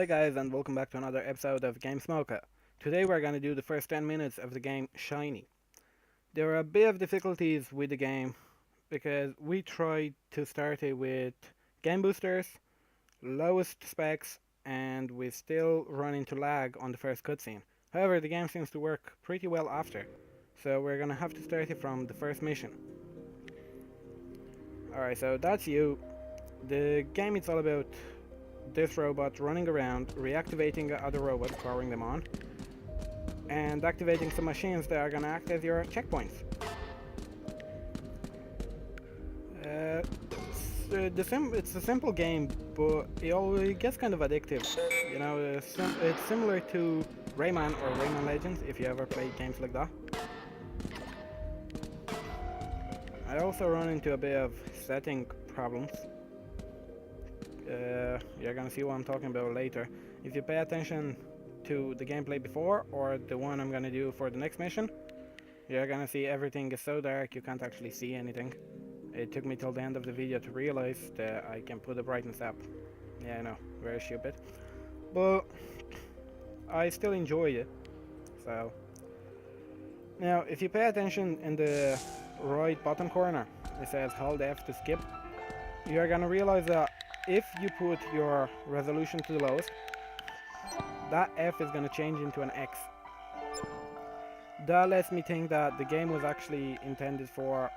Hi guys, and welcome back to another episode of Game Smoker. Today we're going to do the first 10 minutes of the game Shiny. There are a bit of difficulties with the game because we tried to start it with game boosters, lowest specs, and we still run into lag on the first cutscene. However, the game seems to work pretty well after, so we're going to have to start it from the first mission. Alright, so that's you. The game is all about this robot running around, reactivating other robots, powering them on, and activating some machines that are gonna act as your checkpoints. It's a simple game, but it gets kind of addictive. You know, it's similar to Rayman or Rayman Legends, if you ever played games like that. I also run into a bit of setting problems. You're gonna see what I'm talking about later. If you pay attention to the gameplay before or the one I'm gonna do for the next mission, you're gonna see everything is so dark you can't actually see anything. It took me till the end of the video to realize that I can put the brightness up. Yeah, I know, very stupid. But I still enjoy it. So now, if you pay attention in the right bottom corner, it says hold F to skip. You're gonna realize that if you put your resolution to the lowest, that F is going to change into an X. That lets me think that the game was actually intended for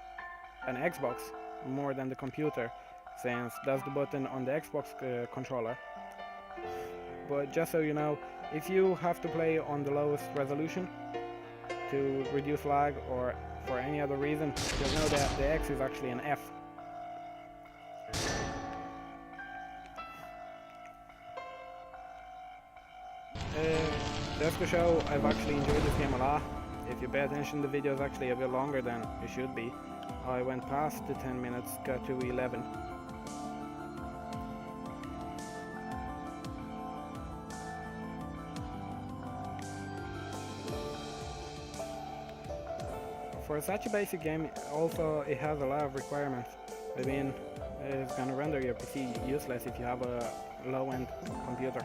an Xbox more than the computer, since that's the button on the Xbox controller. But just so you know, if you have to play on the lowest resolution to reduce lag or for any other reason, you'll know that the X is actually an F. Just to show, I've actually enjoyed this game a lot. If you pay attention, the video is actually a bit longer than it should be. I went past the 10 minutes, got to 11. For such a basic game, also it has a lot of requirements. I mean, it's gonna render your PC useless if you have a low-end computer.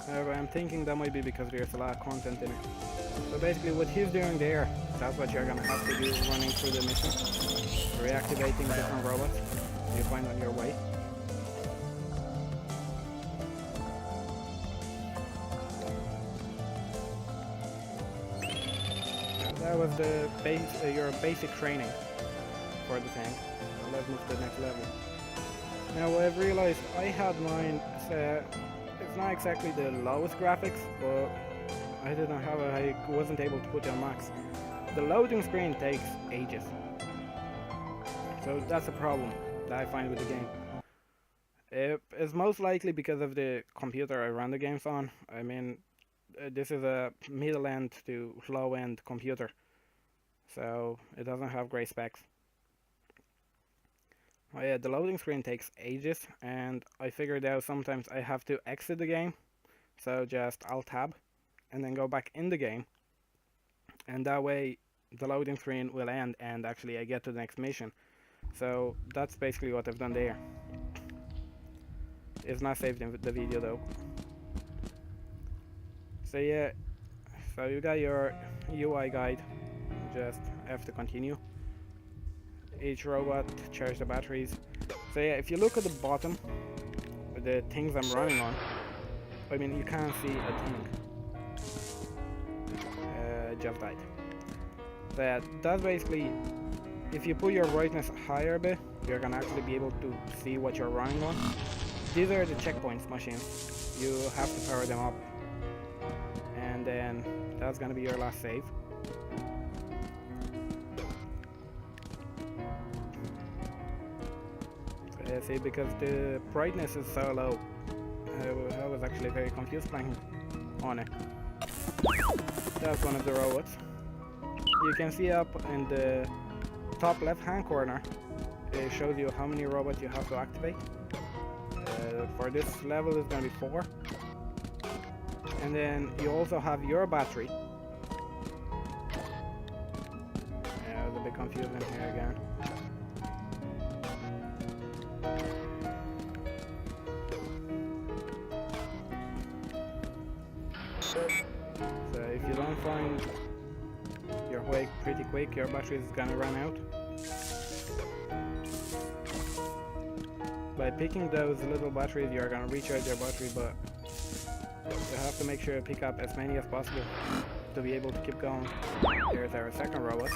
However, I'm thinking that might be because there's a lot of content in it. So basically what he's doing there, that's what you're gonna have to do running through the mission. Reactivating different robots you find on your way. That was the your basic training for the tank. Now let's move to the next level. Now I've realized I had mine it's not exactly the lowest graphics, but I wasn't able to put it on max. The loading screen takes ages. So that's a problem that I find with the game. It's most likely because of the computer I run the games on. I mean, this is a middle-end to low-end computer, so it doesn't have great specs. Oh yeah, the loading screen takes ages, and I figured out sometimes I have to exit the game, so just Alt-Tab, and then go back in the game, and that way the loading screen will end and actually I get to the next mission. So that's basically what I've done there. It's not saved in the video though. So yeah, so you got your UI guide, just have to continue. Each robot, charge the batteries. So yeah, if you look at the bottom, the things I'm running on, I mean you can't see a thing. Just died. So yeah, that's basically, if you put your brightness higher a bit, you're gonna actually be able to see what you're running on. These are the checkpoints machines. You have to power them up. And then that's gonna be your last save. See, because the brightness is so low, I was actually very confused playing on it. That's one of the robots. You can see up in the top left hand corner, it shows you how many robots you have to activate. For this level it's going to be 4. And then you also have your battery. Yeah, I was a bit confused in here again. So if you don't find your way pretty quick, your battery is gonna run out. By picking those little batteries, you're gonna recharge your battery, but you have to make sure you pick up as many as possible to be able to keep going. Here's our second robot.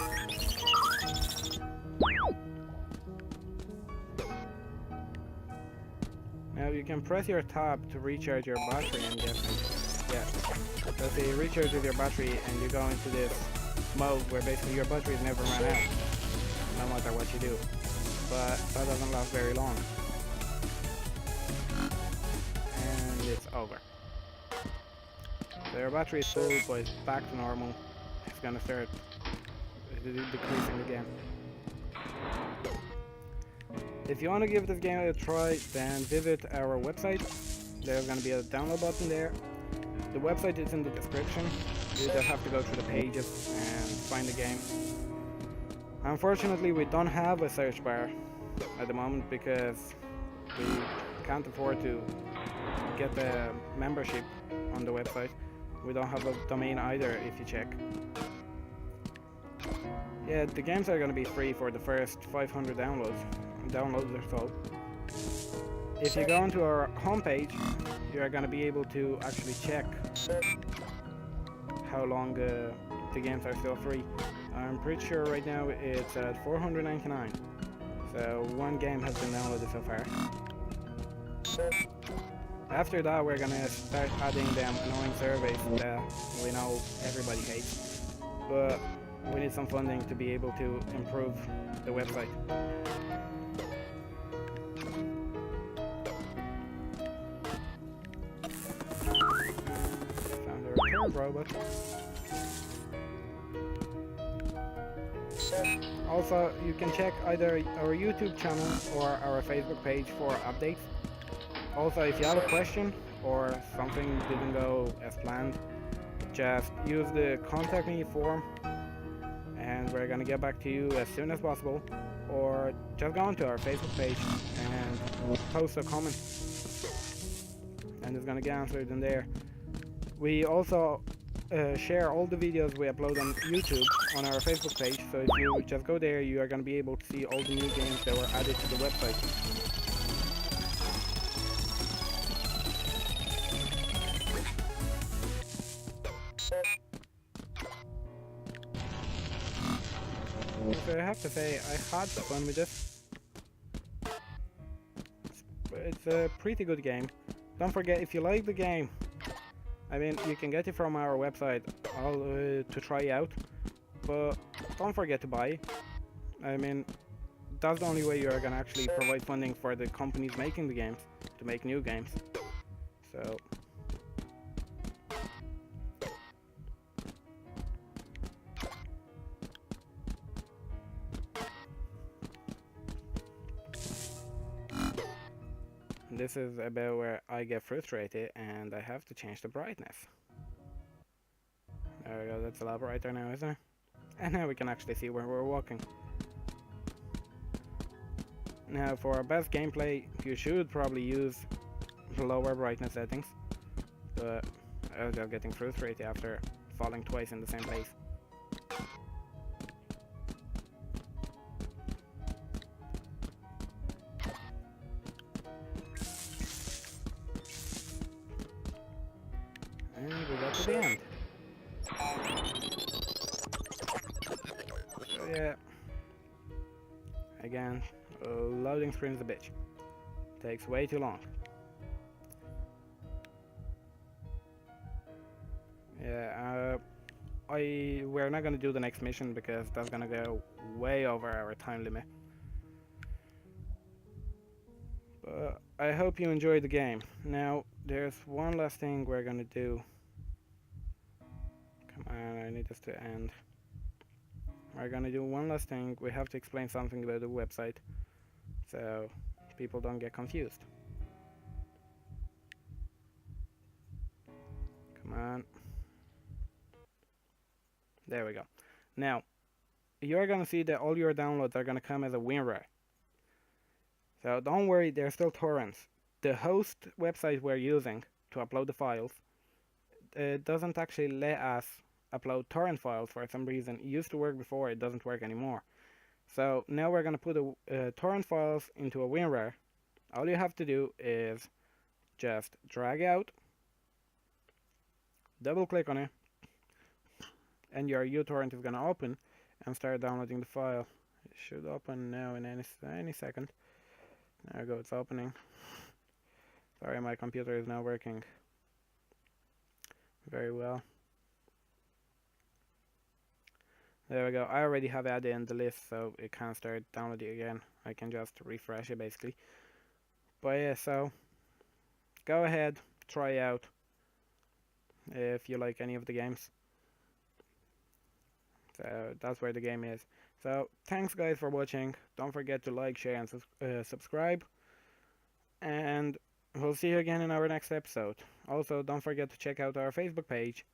Now you can press your tab to recharge your battery, I'm guessing. Yeah. So say you recharge with your battery and you go into this mode where basically your battery is never run out, no matter what you do. But that doesn't last very long. And it's over. So your battery is full, but it's back to normal. It's gonna start decreasing again. If you want to give this game a try, then visit our website. There's gonna be a download button there. The website is in the description. You just have to go through the pages and find the game. Unfortunately, we don't have a search bar at the moment because we can't afford to get the membership on the website. We don't have a domain either, if you check. Yeah, the games are gonna be free for the first 500 downloads or so. If you go onto our homepage, you're gonna be able to actually check how long the games are still free. I'm pretty sure right now it's at 499. So one game has been downloaded so far. After that, we're gonna start adding them annoying surveys that we know everybody hates. But we need some funding to be able to improve the website. Found a return robot. Also, you can check either our YouTube channel or our Facebook page for updates. Also, if you have a question or something didn't go as planned, just use the contact me form and we're gonna get back to you as soon as possible, or just go onto our Facebook page and post a comment and it's gonna get answered in there. We also share all the videos we upload on YouTube on our Facebook page, so if you just go there, you are gonna be able to see all the new games that were added to the website. So I have to say, I had fun with this. It's a pretty good game. Don't forget, if you like the game, I mean, you can get it from our website to try out, but don't forget to buy. I mean, that's the only way you are gonna actually provide funding for the companies making the games to make new games. So. This is about where I get frustrated and I have to change the brightness. There we go, that's a lot brighter now, isn't it? And now we can actually see where we're walking. Now for our best gameplay, you should probably use lower brightness settings, but I was just getting frustrated after falling twice in the same place. And we got to the end. So yeah, again, loading screen is a bitch. Takes way too long. Yeah, we're not gonna do the next mission because that's gonna go way over our time limit. But I hope you enjoyed the game. Now, there's one last thing we're gonna do. Come on, I need this to end. We're gonna do one last thing. We have to explain something about the website, so people don't get confused. Come on. There we go. Now, you're gonna see that all your downloads are gonna come as a WinRAR. So don't worry, they're still torrents. The host website we're using to upload the files, it doesn't actually let us upload torrent files for some reason. It used to work before, it doesn't work anymore. So now we're going to put torrent files into a WinRAR. All you have to do is just drag out, double click on it, and your uTorrent is going to open and start downloading the file. It should open now in any second. There we go, it's opening. Sorry, my computer is now working very well. There we go. I already have added in the list, so it can't start downloading again. I can just refresh it basically. But yeah, so go ahead, try out if you like any of the games. So that's where the game is. So thanks guys for watching. Don't forget to like, share and subscribe. And we'll see you again in our next episode. Also, don't forget to check out our Facebook page.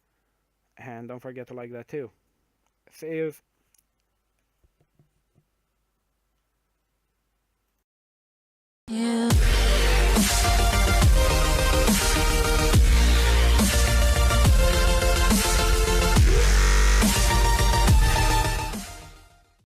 And don't forget to like that too. See you. Yeah.